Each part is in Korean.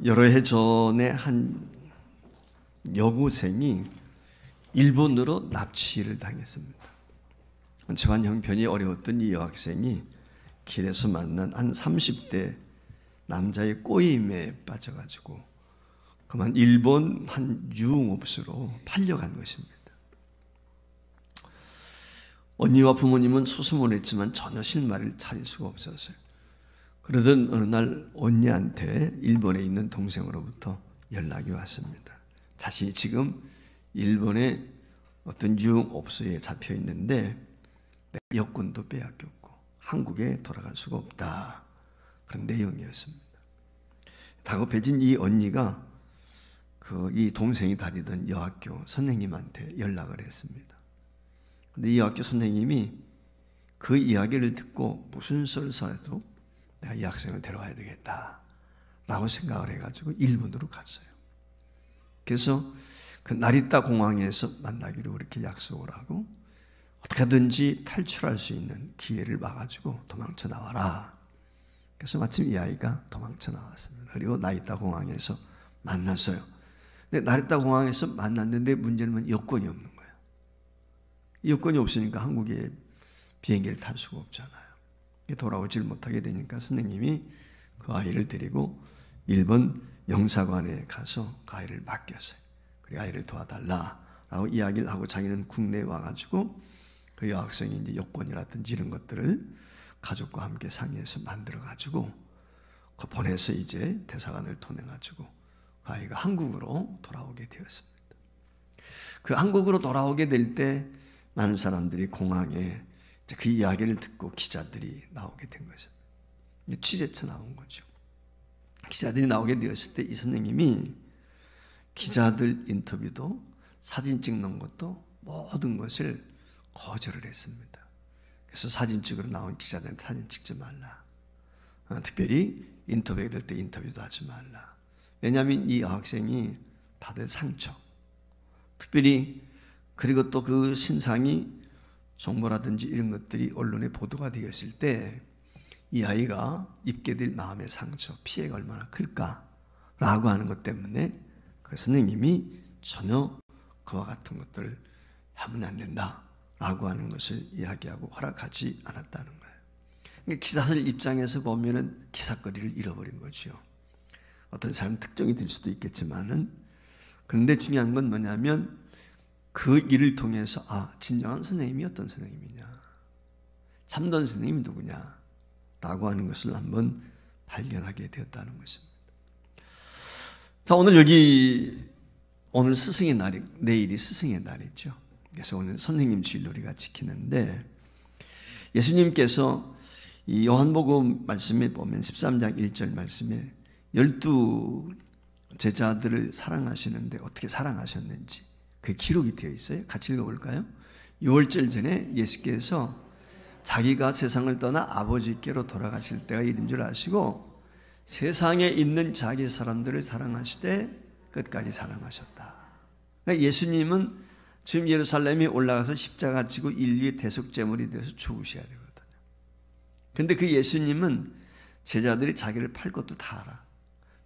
여러 해 전에 한 여고생이 일본으로 납치를 당했습니다. 집안 형편이 어려웠던 이 여학생이 길에서 만난 한 30대 남자의 꼬임에 빠져가지고 그만 일본 한 유흥업소로 팔려간 것입니다. 언니와 부모님은 소수문했지만 전혀 실마리를 차릴 수가 없었어요. 그러던 어느 날 언니한테 일본에 있는 동생으로부터 연락이 왔습니다. 자신이 지금 일본의 어떤 유흥업소에 잡혀 있는데 여권도 빼앗겼고 한국에 돌아갈 수가 없다. 그런 내용이었습니다. 다급해진 이 언니가 이 동생이 다니던 여학교 선생님한테 연락을 했습니다. 근데 이 여학교 선생님이 그 이야기를 듣고 무슨 썰서라도 내가 이 학생을 데려와야 되겠다라고 생각을 해가지고 일본으로 갔어요. 그래서 그 나리타 공항에서 만나기로 그렇게 약속을 하고 어떻게든지 탈출할 수 있는 기회를 봐가지고 도망쳐 나와라. 그래서 마침 이 아이가 도망쳐 나왔습니다. 그리고 나리타 공항에서 만났어요. 근데 나리타 공항에서 만났는데 문제는 여권이 없는 거예요. 여권이 없으니까 한국에 비행기를 탈 수가 없잖아요. 돌아오질 못하게 되니까 선생님이 그 아이를 데리고 일본 영사관에 가서 그 아이를 맡겼어요. 그리고 아이를 도와달라라고 이야기를 하고 자기는 국내에 와가지고 그 여학생이 이제 여권이라든지 이런 것들을 가족과 함께 상의해서 만들어가지고 그 보내서 이제 대사관을 통해가지고 그 아이가 한국으로 돌아오게 되었습니다. 그 한국으로 돌아오게 될 때 많은 사람들이 공항에 그 이야기를 듣고 기자들이 나오게 된 거죠. 취재차 나온 거죠. 기자들이 나오게 되었을 때 이 선생님이 기자들 인터뷰도 사진 찍는 것도 모든 것을 거절을 했습니다. 그래서 사진 찍으러 나온 기자들한테 사진 찍지 말라. 특별히 인터뷰 될 때 인터뷰도 하지 말라. 왜냐하면 이 여학생이 받을 상처, 특별히 그리고 또 그 신상이 정보라든지 이런 것들이 언론에 보도가 되었을 때 이 아이가 입게 될 마음의 상처, 피해가 얼마나 클까라고 하는 것 때문에 그 선생님이 전혀 그와 같은 것들을 하면 안 된다라고 하는 것을 이야기하고 허락하지 않았다는 거예요. 그러니까 기자들 입장에서 보면은 기사거리를 잃어버린 거죠. 어떤 사람 특정이 될 수도 있겠지만은 그런데 중요한 건 뭐냐면 그 일을 통해서 진정한 선생님이 어떤 선생님이냐, 참된 선생님이 누구냐 라고 하는 것을 한번 발견하게 되었다는 것입니다. 자, 오늘 스승의 날이, 내일이 스승의 날이죠. 그래서 오늘 선생님 주일을 우리가 지키는데 예수님께서 이 요한복음 말씀에 보면 13장 1절 말씀에 12 제자들을 사랑하시는데 어떻게 사랑하셨는지 그 기록이 되어 있어요. 같이 읽어볼까요? 6월절 전에 예수께서 자기가 세상을 떠나 아버지께로 돌아가실 때가 이른 줄 아시고 세상에 있는 자기 사람들을 사랑하시되 끝까지 사랑하셨다. 그러니까 예수님은 지금 예루살렘에 올라가서 십자가 지고 인류의 대속제물이 되어서 죽으셔야 되거든요. 그런데 그 예수님은 제자들이 자기를 팔 것도 다 알아.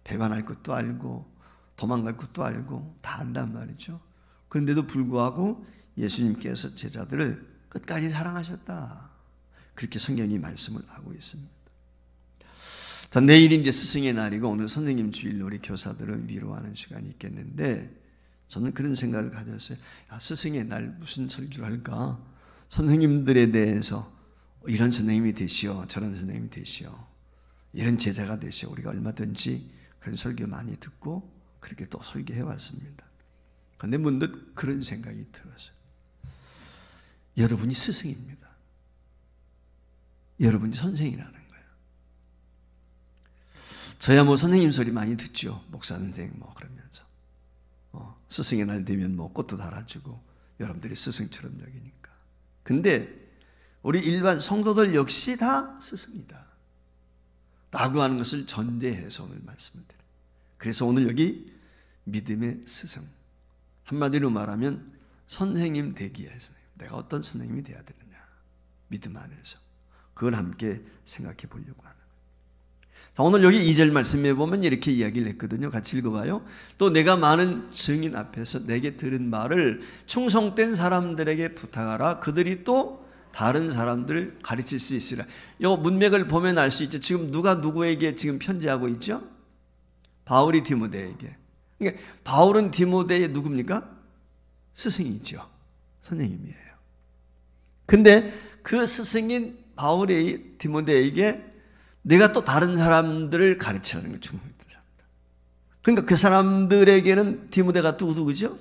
배반할 것도 알고 도망갈 것도 알고 다 안단 말이죠. 그런데도 불구하고 예수님께서 제자들을 끝까지 사랑하셨다. 그렇게 성경이 말씀을 하고 있습니다. 자, 내일이 이제 스승의 날이고 오늘 선생님 주일로 우리 교사들을 위로하는 시간이 있겠는데 저는 그런 생각을 가졌어요. 스승의 날 무슨 설교를 할까? 선생님들에 대해서 이런 선생님이 되시오, 저런 선생님이 되시오, 이런 제자가 되시오. 우리가 얼마든지 그런 설교 많이 듣고 그렇게 또 설교해 왔습니다. 그런데 문득 그런 생각이 들었어요. 여러분이 스승입니다. 여러분이 선생이라는 거예요. 저야 뭐 선생님 소리 많이 듣죠. 목사 선생 뭐 그러면서 스승의 날 되면 뭐 꽃도 달아주고 여러분들이 스승처럼 여기니까. 근데 우리 일반 성도들 역시 다 스승이다 라고 하는 것을 전제해서 오늘 말씀을 드려요. 그래서 오늘 여기 믿음의 스승, 한마디로 말하면 선생님 되기에 내가 어떤 선생님이 되어야 되느냐, 믿음 안에서 그걸 함께 생각해 보려고 하는 거예요. 자, 오늘 여기 2절 말씀에 보면 이렇게 이야기를 했거든요. 같이 읽어봐요. 또 내가 많은 증인 앞에서 내게 들은 말을 충성된 사람들에게 부탁하라. 그들이 또 다른 사람들을 가르칠 수 있으라. 이 문맥을 보면 알 수 있죠. 지금 누가 누구에게 지금 편지하고 있죠? 바울이 디모데에게. 그러니까 바울은 디모데의 누굽니까? 스승이죠. 선생님이에요. 근데 그 스승인 바울이 디모데에게 내가 또 다른 사람들을 가르치라는 걸 충성했던 사람들. 그러니까 그 사람들에게는 디모데가 또 누구죠?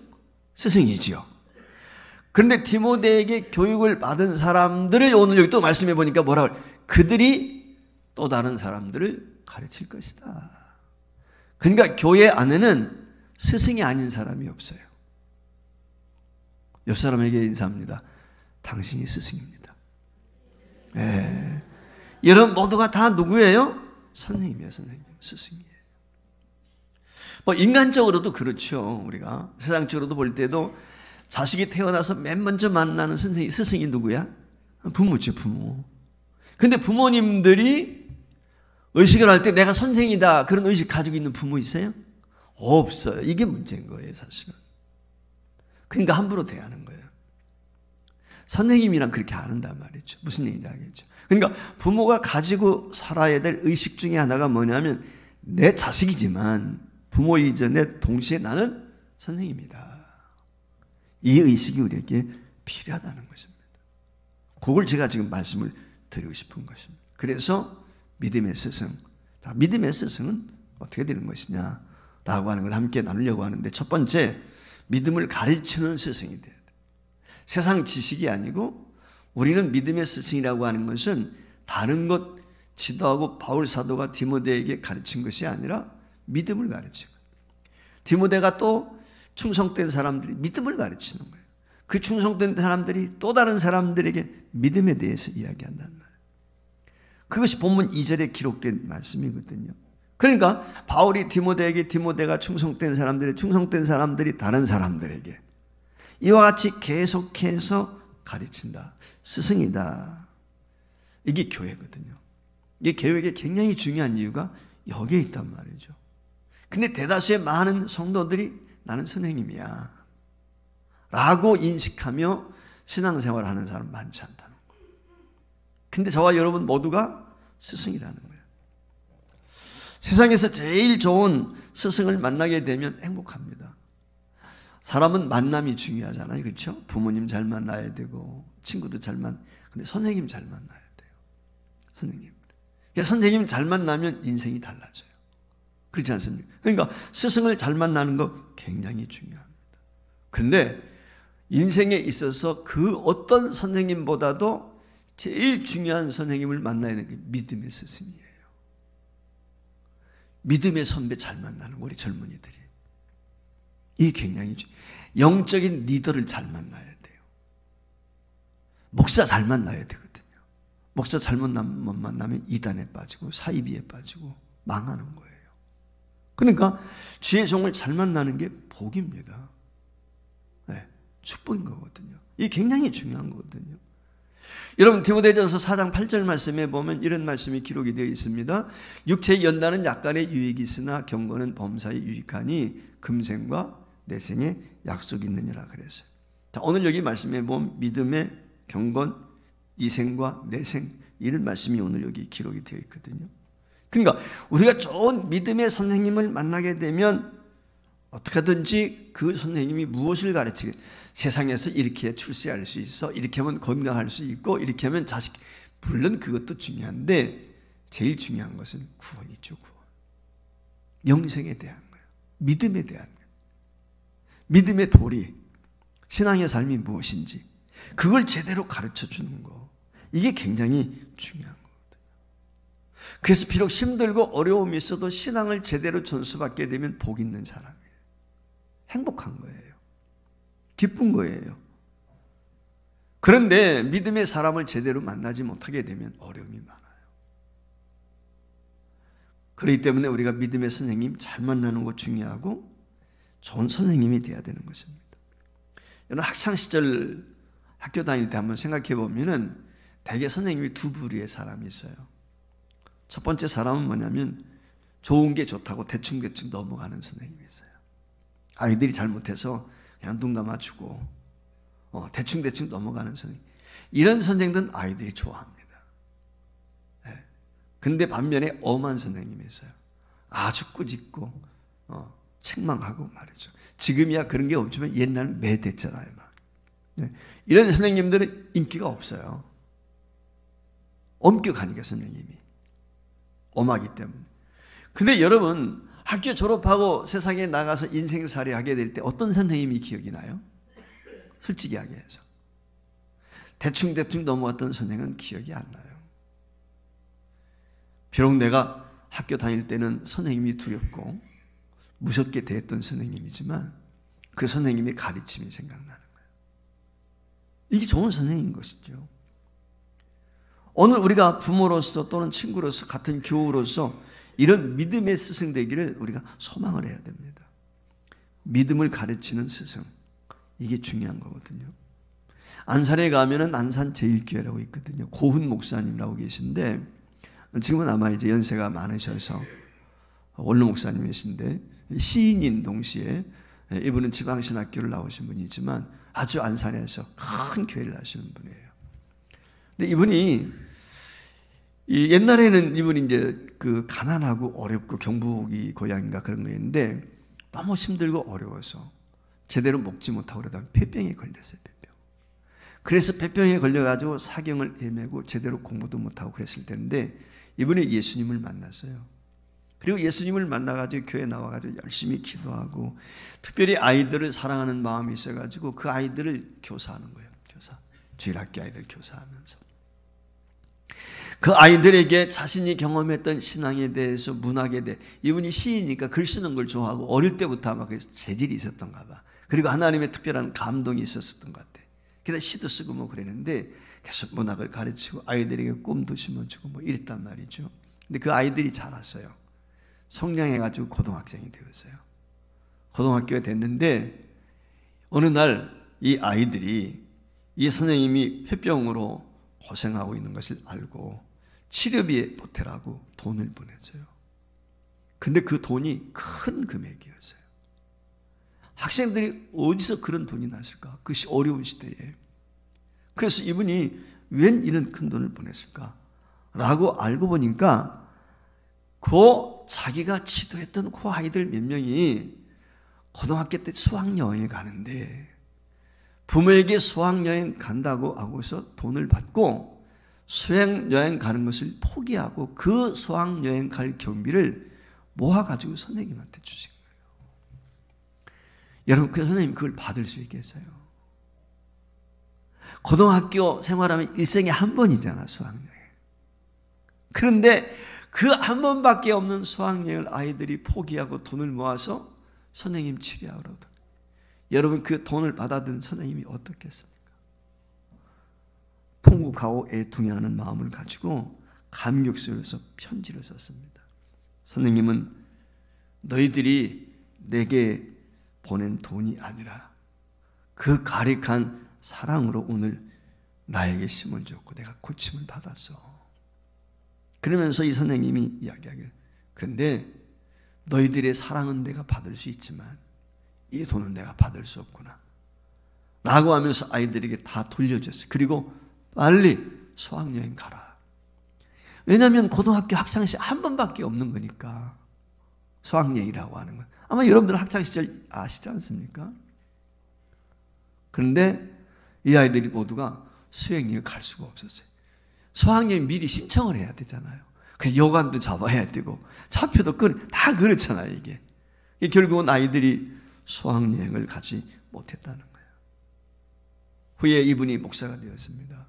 스승이지요. 그런데 디모데에게 교육을 받은 사람들을 오늘 여기 또 말씀해 보니까 뭐라고? 그들이 또 다른 사람들을 가르칠 것이다. 그러니까 교회 안에는 스승이 아닌 사람이 없어요. 옆 사람에게 인사합니다. 당신이 스승입니다. 네. 여러분 모두가 다 누구예요? 선생님이에요. 선생님. 스승이에요. 뭐 인간적으로도 그렇죠. 우리가 세상적으로도 볼 때도 자식이 태어나서 맨 먼저 만나는 스승이 누구야? 부모죠. 부모. 근데 부모님들이 의식을 할 때 내가 선생이다 그런 의식 가지고 있는 부모 있어요? 없어요. 이게 문제인 거예요. 사실은. 그러니까 함부로 대하는 거예요. 선생님이랑 그렇게 안 한단 말이죠. 무슨 얘기인지 알겠죠. 그러니까 부모가 가지고 살아야 될 의식 중에 하나가 뭐냐면 내 자식이지만 부모 이전에 동시에 나는 선생님이다. 이 의식이 우리에게 필요하다는 것입니다. 그걸 제가 지금 말씀을 드리고 싶은 것입니다. 그래서 믿음의 스승. 믿음의 스승은 어떻게 되는 것이냐라고 하는 걸 함께 나누려고 하는데 첫 번째 믿음을 가르치는 스승이 돼야 돼. 세상 지식이 아니고 우리는 믿음의 스승이라고 하는 것은 다른 것 지도하고 바울 사도가 디모데에게 가르친 것이 아니라 믿음을 가르치고 디모데가 또 충성된 사람들이 믿음을 가르치는 거예요. 그 충성된 사람들이 또 다른 사람들에게 믿음에 대해서 이야기한단 말이에요. 그것이 본문 2절에 기록된 말씀이거든요. 그러니까 바울이 디모데에게 디모데가 충성된 사람들이 다른 사람들에게 이와 같이 계속해서 가르친다. 스승이다. 이게 교회거든요. 이게 교회에 굉장히 중요한 이유가 여기에 있단 말이죠. 근데 대다수의 많은 성도들이 나는 선생님이야 라고 인식하며 신앙생활을 하는 사람 많지 않다는 거예요. 근데 저와 여러분 모두가 스승이라는 거예요. 세상에서 제일 좋은 스승을 만나게 되면 행복합니다. 사람은 만남이 중요하잖아요. 그렇죠? 부모님 잘 만나야 되고 친구도 잘 근데 선생님 잘 만나야 돼요. 선생님. 그러니까 선생님 잘 만나면 인생이 달라져요. 그렇지 않습니까? 그러니까 스승을 잘 만나는 거 굉장히 중요합니다. 그런데 인생에 있어서 그 어떤 선생님보다도 제일 중요한 선생님을 만나야 되는 게 믿음의 스승이에요. 믿음의 선배 잘 만나는 우리 젊은이들이. 이게 굉장히 영적인 리더를 잘 만나야 돼요. 목사 잘 만나야 되거든요. 목사 잘못 만나면 이단에 빠지고 사이비에 빠지고 망하는 거예요. 그러니까 주의 종을 잘 만나는 게 복입니다. 네, 축복인 거거든요. 이게 굉장히 중요한 거거든요. 여러분 디모데전서 4장 8절 말씀에 보면 이런 말씀이 기록이 되어 있습니다. 육체의 연단은 약간의 유익이 있으나 경건은 범사에 유익하니 금생과 내생에 약속이 있느니라 그랬어요. 자, 오늘 여기 말씀에 보면 믿음의 경건, 이생과 내생 이런 말씀이 오늘 여기 기록이 되어 있거든요. 그러니까 우리가 좋은 믿음의 선생님을 만나게 되면 어떻게든지 그 선생님이 무엇을 가르치게 세상에서 이렇게 출세할 수 있어, 이렇게 하면 건강할 수 있고, 이렇게 하면 자식, 물론 그것도 중요한데 제일 중요한 것은 구원이죠. 구원. 영생에 대한 거예요. 믿음에 대한 거예요. 믿음의 도리, 신앙의 삶이 무엇인지 그걸 제대로 가르쳐 주는 거, 이게 굉장히 중요한 거거든요. 그래서 비록 힘들고 어려움이 있어도 신앙을 제대로 전수받게 되면 복 있는 사람이에요. 행복한 거예요. 기쁜 거예요. 그런데 믿음의 사람을 제대로 만나지 못하게 되면 어려움이 많아요. 그렇기 때문에 우리가 믿음의 선생님 잘 만나는 것 중요하고 좋은 선생님이 되어야 되는 것입니다. 여러분 학창시절 학교 다닐 때 한번 생각해 보면은 대개 선생님이 두 부류의 사람이 있어요. 첫 번째 사람은 뭐냐면 좋은 게 좋다고 대충대충 넘어가는 선생님이 있어요. 아이들이 잘못해서 그냥 눈 감아주고 대충대충 넘어가는 선생님. 이런 선생들은 아이들이 좋아합니다. 근데 반면에 엄한 선생님이 있어요. 아주 꾸짖고 책망하고 말이죠. 지금이야 그런 게 없지만 옛날은 매댔잖아요. 이런 선생님들은 인기가 없어요. 엄격하니까 선생님이. 엄하기 때문에. 근데 여러분 학교 졸업하고 세상에 나가서 인생살이 하게 될 때 어떤 선생님이 기억이 나요? 솔직히 이야기해서. 대충대충 넘어갔던 선생은 기억이 안 나요. 비록 내가 학교 다닐 때는 선생님이 두렵고 무섭게 대했던 선생님이지만 그 선생님의 가르침이 생각나는 거예요. 이게 좋은 선생님인 것이죠. 오늘 우리가 부모로서 또는 친구로서 같은 교우로서 이런 믿음의 스승 되기를 우리가 소망을 해야 됩니다. 믿음을 가르치는 스승. 이게 중요한 거거든요. 안산에 가면은 안산제일교회라고 있거든요. 고훈 목사님이라고 계신데 지금은 아마 이제 연세가 많으셔서 원로 목사님이신데 시인인 동시에 이분은 지방신학교를 나오신 분이지만 아주 안산에서 큰 교회를 하시는 분이에요. 근데 이분이 옛날에는 이분이 이제 그 가난하고 어렵고 경북이 고향인가 그런 거였는데 너무 힘들고 어려워서 제대로 먹지 못하고 그러다가 폐병에 걸렸어요. 폐병. 그래서 폐병에 걸려가지고 사경을 헤매고 제대로 공부도 못하고 그랬을 텐데 이분이 예수님을 만났어요. 그리고 예수님을 만나가지고 교회 나와가지고 열심히 기도하고 특별히 아이들을 사랑하는 마음이 있어가지고 그 아이들을 교사하는 거예요. 교사. 주일학교 아이들 교사하면서. 그 아이들에게 자신이 경험했던 신앙에 대해서 문학에 대해 이분이 시이니까 글 쓰는 걸 좋아하고 어릴 때부터 아마 그 재질이 있었던가 봐. 그리고 하나님의 특별한 감동이 있었던 것 같아. 그래서 시도 쓰고 뭐 그랬는데 계속 문학을 가르치고 아이들에게 꿈도 심어주고 뭐 이랬단 말이죠. 근데 그 아이들이 자랐어요. 성장해가지고 고등학생이 되었어요. 고등학교에 됐는데 어느 날 이 아이들이 이 선생님이 폐병으로 고생하고 있는 것을 알고 치료비에 보태라고 돈을 보냈어요. 근데 그 돈이 큰 금액이었어요. 학생들이 어디서 그런 돈이 났을까? 그것이 어려운 시대에. 그래서 이분이 웬 이런 큰 돈을 보냈을까? 라고 알고 보니까 자기가 지도했던 그 아이들 몇 명이 고등학교 때 수학여행을 가는데 부모에게 수학여행 간다고 하고서 돈을 받고 수학여행 가는 것을 포기하고 그 수학여행 갈 경비를 모아가지고 선생님한테 주신 거예요. 여러분 그 선생님 그걸 받을 수 있겠어요? 고등학교 생활하면 일생에 한 번이잖아 수학여행. 그런데 그 한 번밖에 없는 수학여행을 아이들이 포기하고 돈을 모아서 선생님 치료하러 여러분 그 돈을 받아든 선생님이 어떻겠습니까? 통곡하고 애통해하는 마음을 가지고 감격스러워서 편지를 썼습니다. 선생님은 너희들이 내게 보낸 돈이 아니라 그 가득한 사랑으로 오늘 나에게 힘을 줬고 내가 고침을 받았어. 그러면서 이 선생님이 이야기하기를 그런데 너희들의 사랑은 내가 받을 수 있지만 이 돈은 내가 받을 수 없구나 라고 하면서 아이들에게 다 돌려줬어요. 그리고 빨리 수학여행 가라. 왜냐하면 고등학교 학창시절 한 번밖에 없는 거니까 수학여행이라고 하는 건 아마 여러분들 학창시절 아시지 않습니까? 그런데 이 아이들이 모두가 수학여행 갈 수가 없었어요. 수학여행 미리 신청을 해야 되잖아요. 그 여관도 잡아야 되고 차표도 다 그렇잖아요. 이게 결국은 아이들이 수학여행을 가지 못했다는 거예요. 후에 이분이 목사가 되었습니다.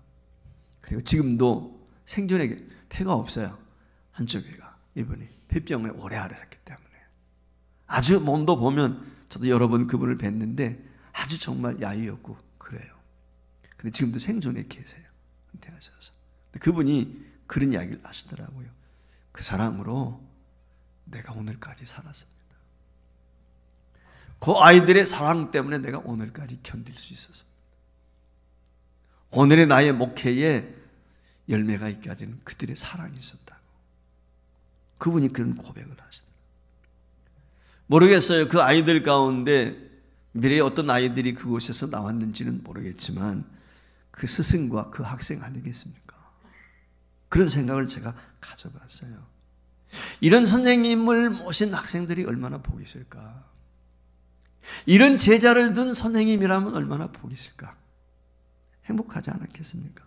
그리고 지금도 생존에 폐가 없어요. 한쪽 폐가. 이분이 폐병을 오래 앓았기 때문에 아주 몸도 보면 저도 여러 번 그분을 뵀는데 아주 정말 야유였고 그래요. 근데 지금도 생존에 계세요. 은퇴하셔서. 그분이 그런 이야기를 하시더라고요. 그 사랑으로 내가 오늘까지 살았습니다. 그 아이들의 사랑 때문에 내가 오늘까지 견딜 수 있었습니다. 오늘의 나의 목회에 열매가 있기까지는 그들의 사랑이 있었다고. 그분이 그런 고백을 하시더라고요. 모르겠어요. 그 아이들 가운데 미래에 어떤 아이들이 그곳에서 나왔는지는 모르겠지만 그 스승과 그 학생 아니겠습니까? 그런 생각을 제가 가져봤어요. 이런 선생님을 모신 학생들이 얼마나 복이 있을까? 이런 제자를 둔 선생님이라면 얼마나 복이 있을까? 행복하지 않았겠습니까?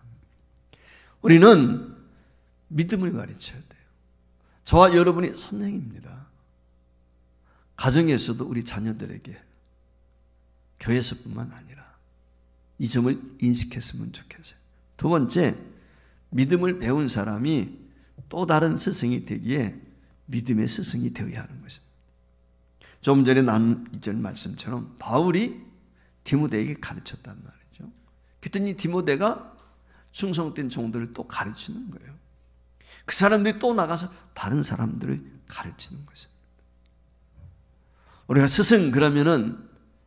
우리는 믿음을 가르쳐야 돼요. 저와 여러분이 선생입니다. 가정에서도 우리 자녀들에게, 교회에서뿐만 아니라 이 점을 인식했으면 좋겠어요. 두 번째, 믿음을 배운 사람이 또 다른 스승이 되기에 믿음의 스승이 되어야 하는 것입니다. 좀 전에 나눈 2절 말씀처럼 바울이 디모데에게 가르쳤단 말이죠. 그랬더니 디모데가 충성된 종들을 또 가르치는 거예요. 그 사람들이 또 나가서 다른 사람들을 가르치는 것입니다. 우리가 스승 그러면은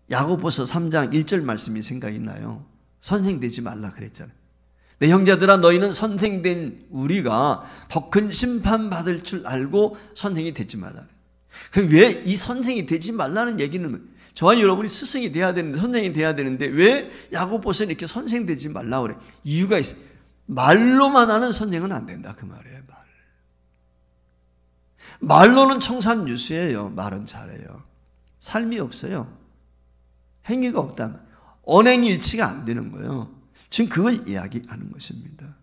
야고보서 3장 1절 말씀이 생각이 나요. 선생 되지 말라 그랬잖아요. 내 형제들아 너희는 선생된 우리가 더 큰 심판받을 줄 알고 선생이 되지 말라. 그럼 왜 이 선생이 되지 말라는 얘기는, 저와 여러분이 스승이 돼야 되는데, 선생이 돼야 되는데 왜 야고보서는 이렇게 선생 되지 말라고 그래? 이유가 있어요. 말로만 하는 선생은 안 된다 그 말이에요. 말로는 청산유수예요. 말은 잘해요. 삶이 없어요. 행위가 없다면 언행이 일치가 안 되는 거예요. 지금 그걸 이야기하는 것입니다.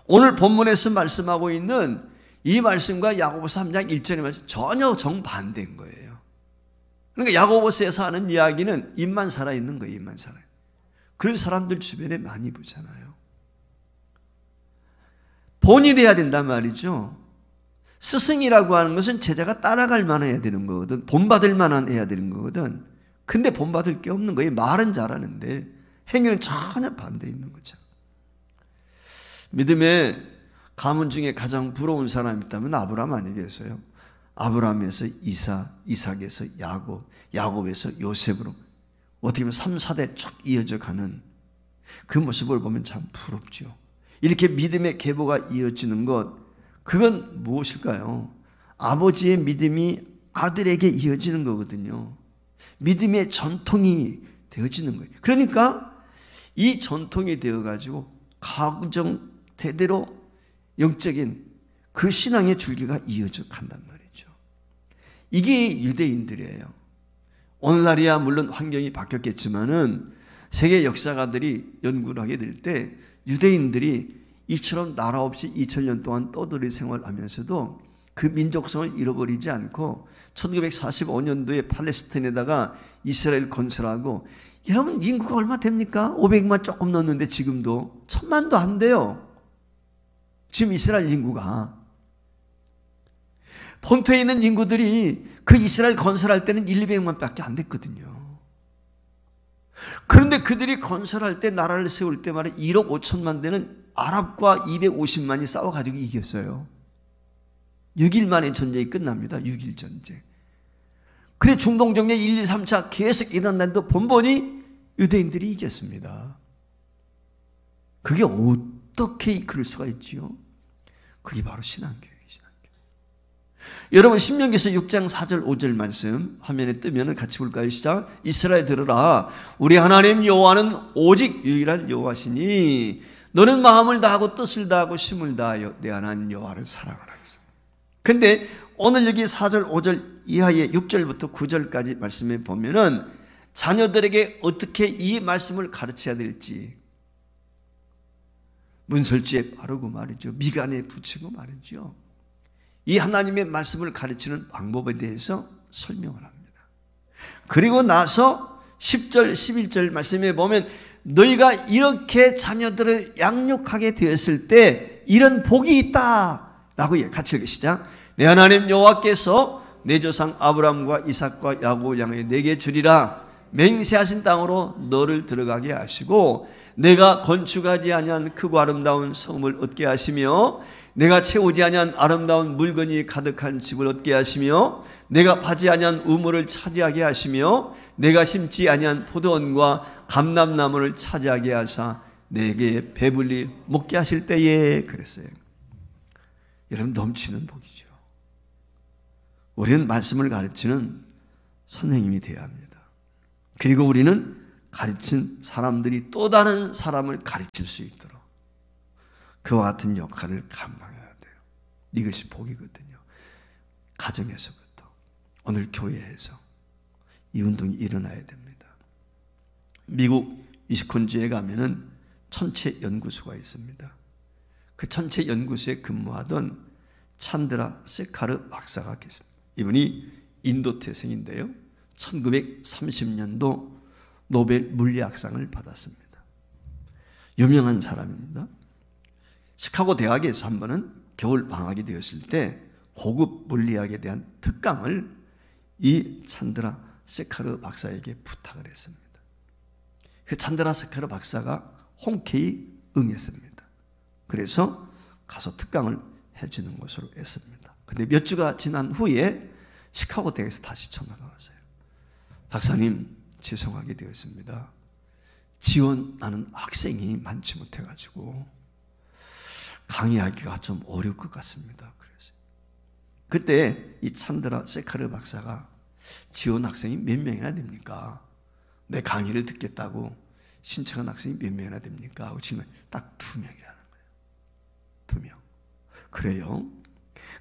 오늘 본문에서 말씀하고 있는 이 말씀과 야고보서 3장 1절의 말씀 전혀 정반대인 거예요. 그러니까 야고보서에서 하는 이야기는 입만 살아있는 거예요. 입만 살아요. 그런 사람들 주변에 많이 보잖아요. 본이 돼야 된단 말이죠. 스승이라고 하는 것은 제자가 따라갈 만한 해야 되는 거거든. 본받을 만한 해야 되는 거거든. 근데 본받을 게 없는 거예요. 말은 잘하는데 행위는 전혀 반대에 있는 거죠. 믿음의 가문 중에 가장 부러운 사람이 있다면 아브라함 아니겠어요? 아브라함에서 이삭, 이삭에서 야곱, 야곱에서 요셉으로 어떻게 보면 3, 4대 쭉 이어져 가는 그 모습을 보면 참 부럽죠. 이렇게 믿음의 계보가 이어지는 것, 그건 무엇일까요? 아버지의 믿음이 아들에게 이어지는 거거든요. 믿음의 전통이 되어지는 거예요. 그러니까 이 전통이 되어가지고 가정 대대로 영적인 그 신앙의 줄기가 이어져 간단 말이죠. 이게 유대인들이에요. 오늘날이야 물론 환경이 바뀌었겠지만은 세계 역사가들이 연구를 하게 될 때 유대인들이 이처럼 나라 없이 2000년 동안 떠돌이 생활하면서도 그 민족성을 잃어버리지 않고 1945년도에 팔레스타인에다가 이스라엘 건설하고, 여러분 인구가 얼마 됩니까? 500만 조금 넘는데 지금도 1000만도 안 돼요. 지금 이스라엘 인구가. 본토에 있는 인구들이 그 이스라엘 건설할 때는 200만 밖에 안 됐거든요. 그런데 그들이 건설할 때, 나라를 세울 때 말이야 1억 5천만 되는 아랍과 250만이 싸워가지고 이겼어요. 6일 만에 전쟁이 끝납니다. 6일 전쟁. 그래 중동정례 1, 2, 3차 계속 일어났는데 본본이 유대인들이 이겼습니다. 그게 어떻게 그럴 수가 있지요? 그게 바로 신앙교육이에요. 여러분 신명기서 6장 4절 5절 말씀 화면에 뜨면 같이 볼까요? 시작. 이스라엘 들으라. 우리 하나님 여호와는 오직 유일한 여호와시니 너는 마음을 다하고 뜻을 다하고 힘을 다하여 내 하나님 여호와를 사랑하라. 근데 오늘 여기 4절 5절 이하의 6절부터 9절까지 말씀에 보면은 자녀들에게 어떻게 이 말씀을 가르쳐야 될지, 문설주에 바르고 말이죠. 미간에 붙이고 말이죠. 이 하나님의 말씀을 가르치는 방법에 대해서 설명을 합니다. 그리고 나서 10절 11절 말씀에 보면 너희가 이렇게 자녀들을 양육하게 되었을 때 이런 복이 있다라고 같이 읽으시자. 내 하나님 여호와께서 내 조상 아브라함과 이삭과 야곱을 향해 내게 주리라 맹세하신 땅으로 너를 들어가게 하시고 내가 건축하지 아니한 크고 아름다운 성을 얻게 하시며 내가 채우지 아니한 아름다운 물건이 가득한 집을 얻게 하시며 내가 파지 아니한 우물을 차지하게 하시며 내가 심지 아니한 포도원과 감람나무를 차지하게 하사 내게 배불리 먹게 하실 때에 그랬어요. 여러분 넘치는 복이죠. 우리는 말씀을 가르치는 선생님이 되어야 합니다. 그리고 우리는 가르친 사람들이 또 다른 사람을 가르칠 수 있도록 그와 같은 역할을 감당해야 돼요. 이것이 복이거든요. 가정에서부터, 오늘 교회에서 이 운동이 일어나야 됩니다. 미국 위스콘신주에 가면은 천체 연구소가 있습니다. 그 천체 연구소에 근무하던 찬드라 세카르 박사가 계십니다. 이분이 인도 태생인데요. 1930년도 노벨 물리학상을 받았습니다. 유명한 사람입니다. 시카고 대학에서 한 번은 겨울 방학이 되었을 때 고급 물리학에 대한 특강을 이 찬드라 세카르 박사에게 부탁을 했습니다. 그 찬드라 세카르 박사가 흔쾌히 응했습니다. 그래서 가서 특강을 해주는 것으로 했습니다. 근데 몇 주가 지난 후에 시카고 대학에서 다시 전화가 왔어요. 박사님, 죄송하게 되었습니다. 지원하는 학생이 많지 못해가지고 강의하기가 좀 어려울 것 같습니다. 그래서 그때 이 찬드라 세카르 박사가 지원 학생이 몇 명이나 됩니까? 내 강의를 듣겠다고 신청한 학생이 몇 명이나 됩니까? 하고 질문 딱 2명이라는 거예요. 2명. 그래요?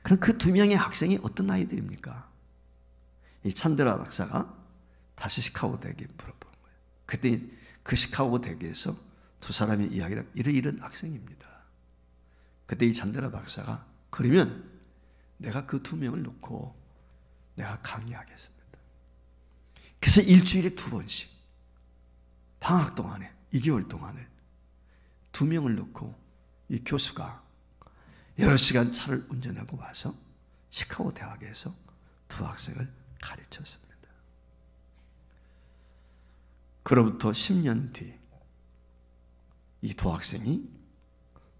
그럼 그 2명의 학생이 어떤 아이들입니까? 이 찬드라 박사가 다시 시카고 대학에 물어본 거예요. 그때 그 시카고 대학에서 2사람의 이야기를 이런 학생입니다. 그때 이 찬드라 박사가 그러면 내가 그 2명을 놓고 내가 강의하겠습니다. 그래서 일주일에 2번씩 방학 동안에 2개월 동안에 2명을 놓고 이 교수가 여러 시간 차를 운전하고 와서 시카고 대학에서 2 학생을 가르쳤습니다. 그로부터 10년 뒤 이 2 학생이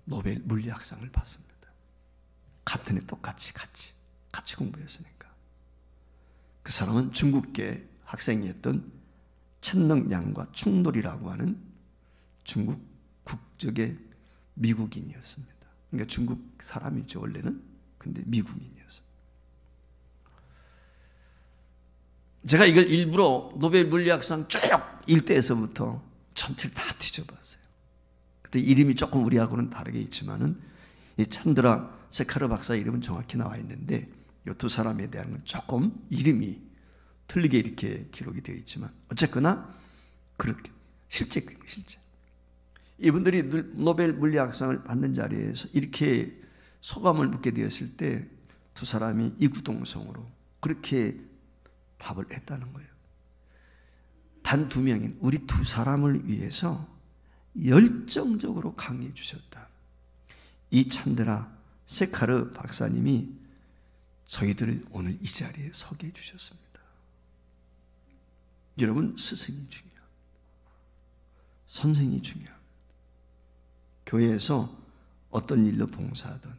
노벨 물리학상을 받습니다. 같은 해 똑같이 공부했으니까. 그 사람은 중국계 학생이었던 천능양과 충돌이라고 하는 중국 국적의 미국인이었습니다. 그러니까 중국 사람이죠, 원래는. 근데 미국인이었습니다. 제가 이걸 일부러 노벨 물리학상 쭉 일대에서부터 전체를 다 뒤져봤어요. 그때 이름이 조금 우리하고는 다르게 있지만은 이 찬드라 세카르 박사 이름은 정확히 나와 있는데 이 2 사람에 대한 건 조금 이름이 틀리게 이렇게 기록이 되어 있지만 어쨌거나 그렇게 실제 이분들이 노벨 물리학상을 받는 자리에서 이렇게 소감을 묻게 되었을 때 2 사람이 이구동성으로 그렇게 답을 했다는 거예요. 단 2명인 우리 2 사람을 위해서 열정적으로 강의해 주셨다. 이 찬드라 세카르 박사님이 저희들을 오늘 이 자리에 서게 해주셨습니다. 여러분, 스승이 중요합니다. 선생이 중요합니다. 교회에서 어떤 일로 봉사하든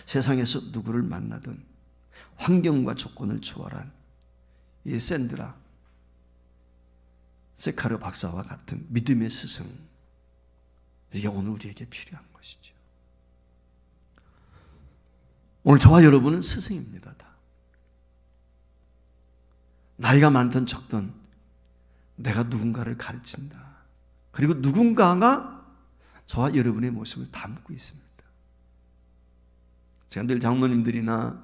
세상에서 누구를 만나든 환경과 조건을 초월한 이 샌드라 세카르 박사와 같은 믿음의 스승, 이게 오늘 우리에게 필요한 것이죠. 오늘 저와 여러분은 스승입니다. 다. 나이가 많든 적든 내가 누군가를 가르친다. 그리고 누군가가 저와 여러분의 모습을 담고 있습니다. 제가 늘 장로님들이나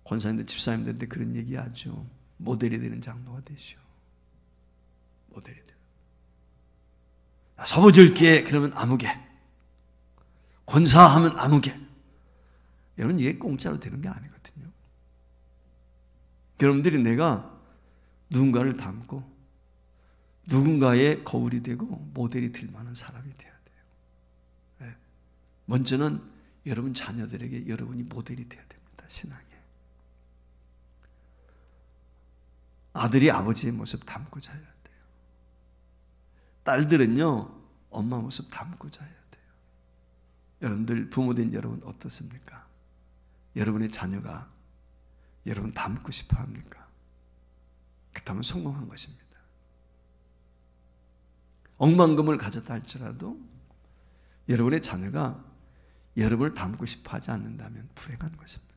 권사님들, 집사님들한테 그런 얘기하죠. 모델이 되는 장로가 되시오. 모델이 되는. 서부절기에 그러면 아무개, 권사하면 아무개. 여러분, 이게 공짜로 되는 게 아니거든요. 여러분들이 내가 누군가를 닮고 누군가의 거울이 되고 모델이 될 만한 사람이 되어야 돼요. 네. 먼저는 여러분 자녀들에게 여러분이 모델이 되어야 됩니다. 신앙에. 아들이 아버지의 모습 담고 자야 돼요. 딸들은요, 엄마 모습 담고 자야 돼요. 여러분들, 부모된 여러분 어떻습니까? 여러분의 자녀가 여러분 닮고 싶어 합니까? 그렇다면 성공한 것입니다. 억만금을 가졌다 할지라도 여러분의 자녀가 여러분을 닮고 싶어 하지 않는다면 불행한 것입니다.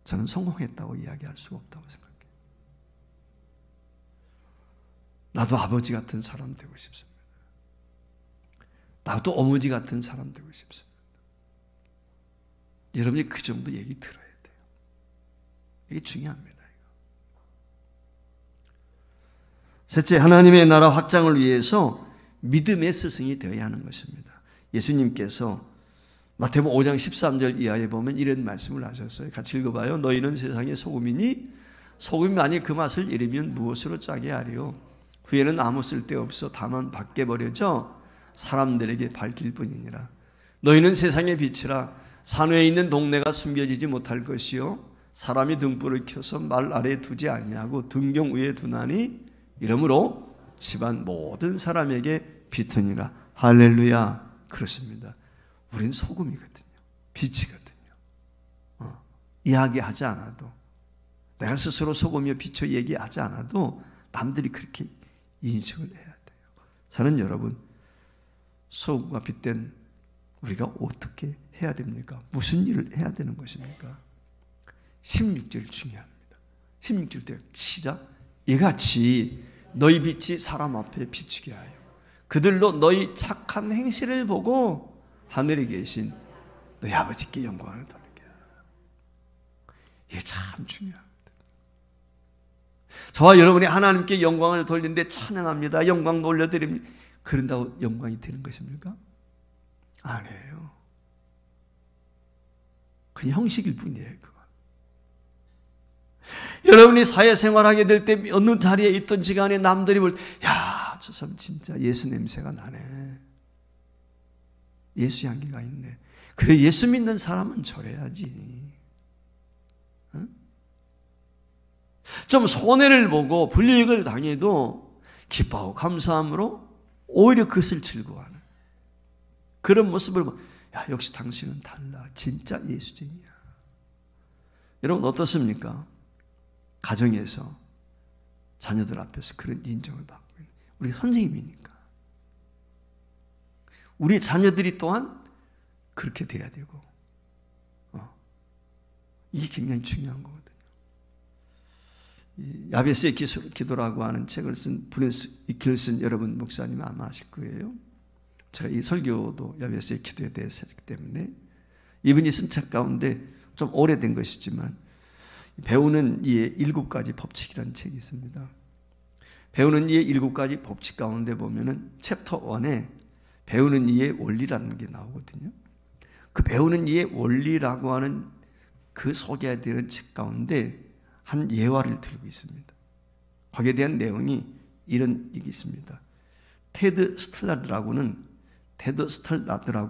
저는 성공했다고 이야기할 수가 없다고 생각해요. 나도 아버지 같은 사람 되고 싶습니다. 나도 어머니 같은 사람 되고 싶습니다. 여러분이 그 정도 얘기 들어야 돼요. 이게 중요합니다. 셋째, 하나님의 나라 확장을 위해서 믿음의 스승이 되어야 하는 것입니다. 예수님께서 마태복음 5장 13절 이하에 보면 이런 말씀을 하셨어요. 같이 읽어봐요. 너희는 세상의 소금이니 소금이 만일 그 맛을 잃으면 무엇으로 짜게 하리요? 후에는 아무 쓸데없어 다만 밖에 버려져 사람들에게 밝힐 뿐이니라. 너희는 세상의 빛이라. 산 위에 있는 동네가 숨겨지지 못할 것이요 사람이 등불을 켜서 말 아래에 두지 아니하고 등경 위에 두나니 이러므로 집안 모든 사람에게 빛이니라. 할렐루야. 그렇습니다. 우린 소금이거든요. 빛이거든요. 이야기하지 않아도, 내가 스스로 소금이요 빛이요 얘기하지 않아도 남들이 그렇게 인식을 해야 돼요. 저는 여러분, 소금과 빛된 우리가 어떻게 해야 됩니까? 무슨 일을 해야 되는 것입니까? 16절 중요합니다. 16절 때 시작. 이같이 너희 빛이 사람 앞에 비추게 하여 그들로 너희 착한 행실을 보고 하늘에 계신 너희 아버지께 영광을 돌리게 하라. 이게 참 중요합니다. 저와 여러분이 하나님께 영광을 돌리는데 찬양합니다. 영광 올려드립니다. 그런다고 영광이 되는 것입니까? 아니에요. 그냥 형식일 뿐이에요. 그건. 여러분이 사회생활하게 될 때 어느 자리에 있던 시간에 남들이 볼 때 야, 저 사람 진짜 예수 냄새가 나네. 예수 향기가 있네. 그래, 예수 믿는 사람은 저래야지. 응? 좀 손해를 보고 불이익을 당해도 기뻐하고 감사함으로 오히려 그것을 즐거워하는 그런 모습을 보면 야, 역시 당신은 달라. 진짜 예수쟁이야. 여러분 어떻습니까? 가정에서 자녀들 앞에서 그런 인정을 받고 있는 우리 선생님이니까 우리 자녀들이 또한 그렇게 돼야 되고 이게 굉장히 중요한 거거든요. 야베스의 기도라고 하는 책을 쓴 이 글을 쓴 여러분 목사님 아마 아실 거예요. 제가 이 설교도 야베스의 기도에 대해서 했기 때문에 이분이 쓴 책 가운데 좀 오래된 것이지만 배우는 이의 7가지 법칙이라는 책이 있습니다. 배우는 이의 7가지 법칙 가운데 보면은 챕터 1에 배우는 이의 원리라는 게 나오거든요. 그 배우는 이의 원리라고 하는 그 소개되는 책 가운데 한 예화를 들고 있습니다. 거기에 대한 내용이 이런 얘기 있습니다. 테드 스텔라드라고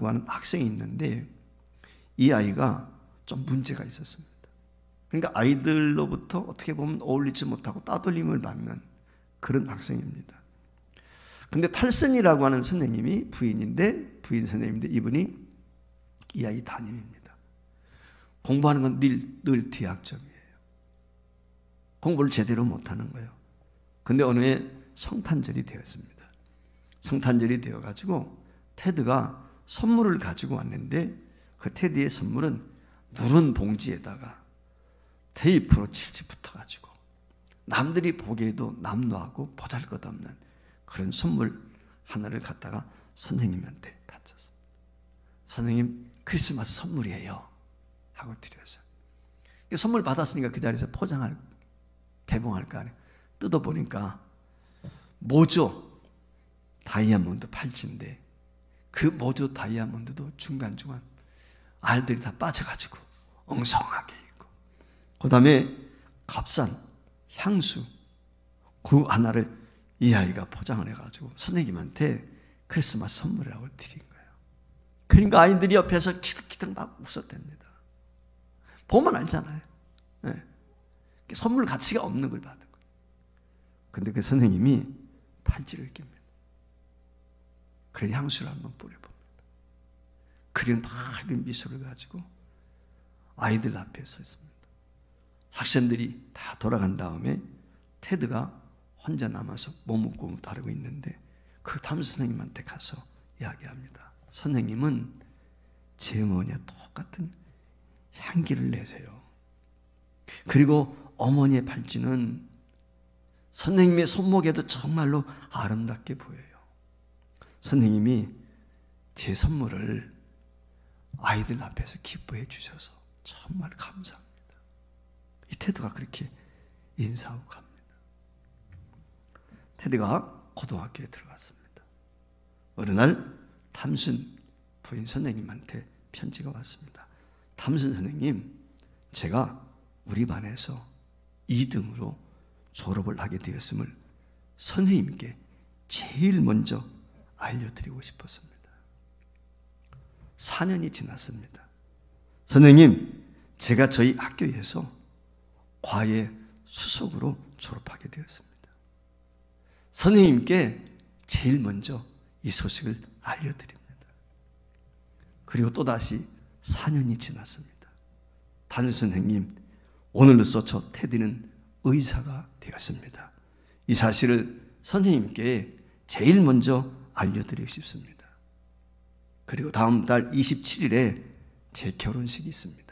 하는 학생이 있는데 이 아이가 좀 문제가 있었습니다. 그러니까 아이들로부터 어떻게 보면 어울리지 못하고 따돌림을 받는 그런 학생입니다. 근데 탈슨이라고 하는 선생님이 부인 선생님인데 이분이 이 아이 담임입니다. 공부하는 건 늘 뒤학점이에요. 공부를 제대로 못하는 거예요. 근데 어느 해 성탄절이 되었습니다. 성탄절이 되어가지고 테드가 선물을 가지고 왔는데 그 테드의 선물은 누런 봉지에다가 테이프로 칠칠 붙어가지고 남들이 보기에도 남루하고 보잘것없는 그런 선물 하나를 갖다가 선생님한테 바쳤습니다. 선생님, 크리스마스 선물이에요 하고 드렸어요. 선물 받았으니까 그 자리에서 개봉할 거 아니에요. 뜯어보니까 모조 다이아몬드 팔찌인데 그 모조 다이아몬드도 중간중간 알들이 다 빠져가지고 엉성하게 있고 그 다음에 값싼 향수 그 하나를 이 아이가 포장을 해가지고 선생님한테 크리스마스 선물이라고 드린 거예요. 그러니까 아이들이 옆에서 키득키득 막 웃었답니다. 보면 알잖아요. 네. 선물 가치가 없는 걸 받은 거예요. 근데 그 선생님이 팔찌를 낍니다. 그런 향수를 한번 뿌려봅니다. 그린 밝은 미소를 가지고 아이들 앞에 서 있습니다. 학생들이 다 돌아간 다음에 테드가 혼자 남아서 머뭇고 다루고 있는데 그 담임 선생님한테 가서 이야기합니다. 선생님은 제 어머니와 똑같은 향기를 내세요. 그리고 어머니의 팔찌는 선생님의 손목에도 정말로 아름답게 보여요. 선생님이 제 선물을 아이들 앞에서 기뻐해 주셔서 정말 감사합니다. 이 테드가 그렇게 인사하고 갑니다. 테드가 고등학교에 들어갔습니다. 어느 날 탐슨 부인 선생님한테 편지가 왔습니다. 탐슨 선생님, 제가 우리 반에서 2등으로 졸업을 하게 되었음을 선생님께 제일 먼저 알려드리고 싶었습니다. 4년이 지났습니다. 선생님, 제가 저희 학교에서 과외 수석으로 졸업하게 되었습니다. 선생님께 제일 먼저 이 소식을 알려드립니다. 그리고 또다시 4년이 지났습니다. 담임 선생님, 오늘로써 저 테디는 의사가 되었습니다. 이 사실을 선생님께 제일 먼저 알려드리고 싶습니다. 그리고 다음 달 27일에 제 결혼식이 있습니다.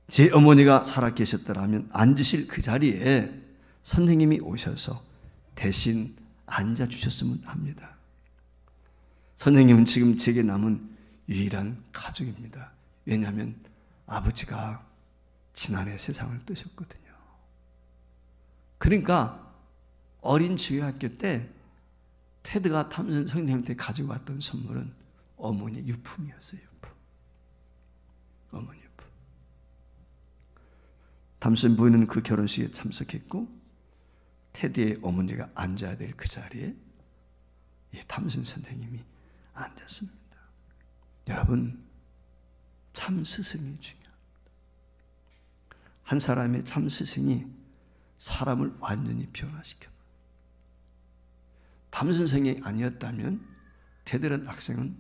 제 어머니가 살아계셨더라면 앉으실 그 자리에 선생님이 오셔서 대신 앉아주셨으면 합니다. 선생님은 지금 제게 남은 유일한 가족입니다. 왜냐하면 아버지가 지난해 세상을 뜨셨거든요. 그러니까 어린 주일학교 때 테드가 탐슨 선생님한테 가지고 왔던 선물은 어머니 유품이었어요. 유품. 어머니 유품. 탐슨 부인은 그 결혼식에 참석했고 테드의 어머니가 앉아야 될 그 자리에 이 탐슨 선생님이 앉았습니다. 여러분, 참 스승이 중요합니다. 한 사람의 참 스승이 사람을 완전히 변화시켜요. 담 선생이 아니었다면 테드란 학생은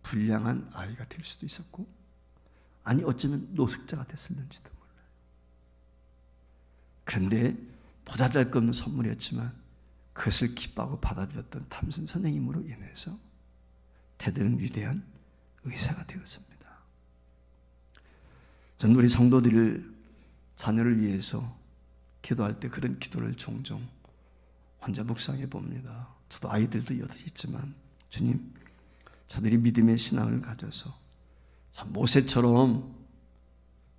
불량한 아이가 될 수도 있었고, 아니 어쩌면 노숙자가 됐을는지도 몰라요. 그런데 보잘것없는 선물이었지만 그것을 기뻐하고 받아들였던 탐슨 선생님으로 인해서 테드는 위대한 의사가 되었습니다. 저는 우리 성도들을 자녀를 위해서 기도할 때 그런 기도를 종종 혼자 묵상해 봅니다. 저도 아이들도 8 있지만, 주님, 저들이 믿음의 신앙을 가져서 참 모세처럼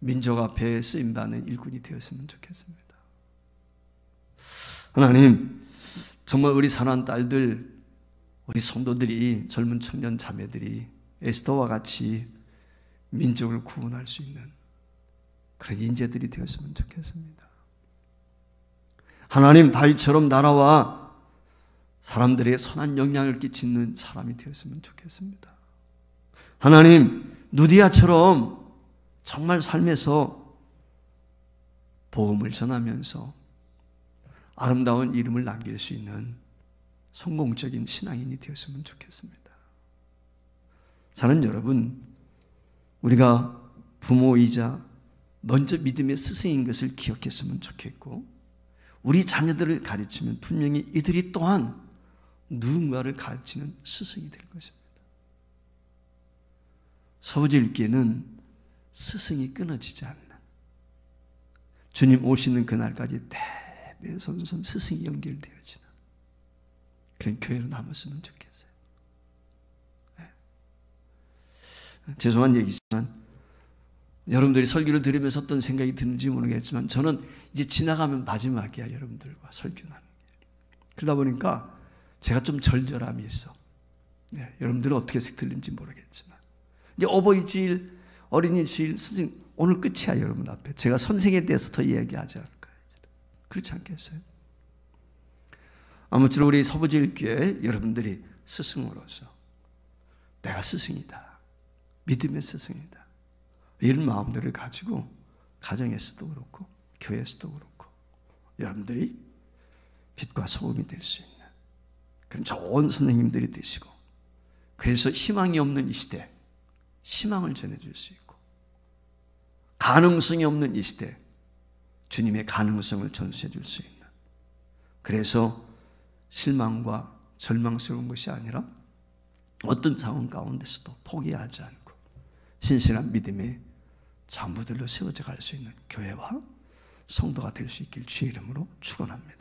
민족 앞에 쓰임받는 일꾼이 되었으면 좋겠습니다. 하나님, 정말 우리 사랑하는 딸들, 우리 성도들이, 젊은 청년 자매들이 에스더와 같이 민족을 구원할 수 있는 그런 인재들이 되었으면 좋겠습니다. 하나님, 다윗처럼 나라와 사람들의 선한 영향을 끼치는 사람이 되었으면 좋겠습니다. 하나님, 누디아처럼 정말 삶에서 복음을 전하면서 아름다운 이름을 남길 수 있는 성공적인 신앙인이 되었으면 좋겠습니다. 사는 여러분, 우리가 부모이자 먼저 믿음의 스승인 것을 기억했으면 좋겠고, 우리 자녀들을 가르치면 분명히 이들이 또한 누군가를 가르치는 스승이 될 것입니다. 서부지일기에는 스승이 끊어지지 않는, 주님 오시는 그날까지 대대손손 스승이 연결되어지는 그런 교회로 남았으면 좋겠어요. 네. 죄송한 얘기지만 여러분들이 설교를 들으면서 어떤 생각이 드는지 모르겠지만, 저는 이제 지나가면 마지막이야, 여러분들과 설교하는 게. 그러다 보니까 제가 좀 절절함이 있어. 네, 여러분들은 어떻게 들는지 모르겠지만, 이제 어버이 주일, 어린이 주일, 스승 오늘 끝이야. 여러분 앞에 제가 선생에 대해서 더 이야기하지 않을까요? 그렇지 않겠어요? 아무쪼록 우리 서부지일교회 여러분들이 스승으로서 내가 스승이다, 믿음의 스승이다, 이런 마음들을 가지고 가정에서도 그렇고 교회에서도 그렇고 여러분들이 빛과 소금이 될 수 있는 그런 좋은 선생님들이 되시고, 그래서 희망이 없는 이 시대 희망을 전해줄 수 있고, 가능성이 없는 이 시대 주님의 가능성을 전수해 줄 수 있는, 그래서 실망과 절망스러운 것이 아니라 어떤 상황 가운데서도 포기하지 않고 신실한 믿음의 장부들로 세워져 갈 수 있는 교회와 성도가 될 수 있길 주의 이름으로 축원합니다.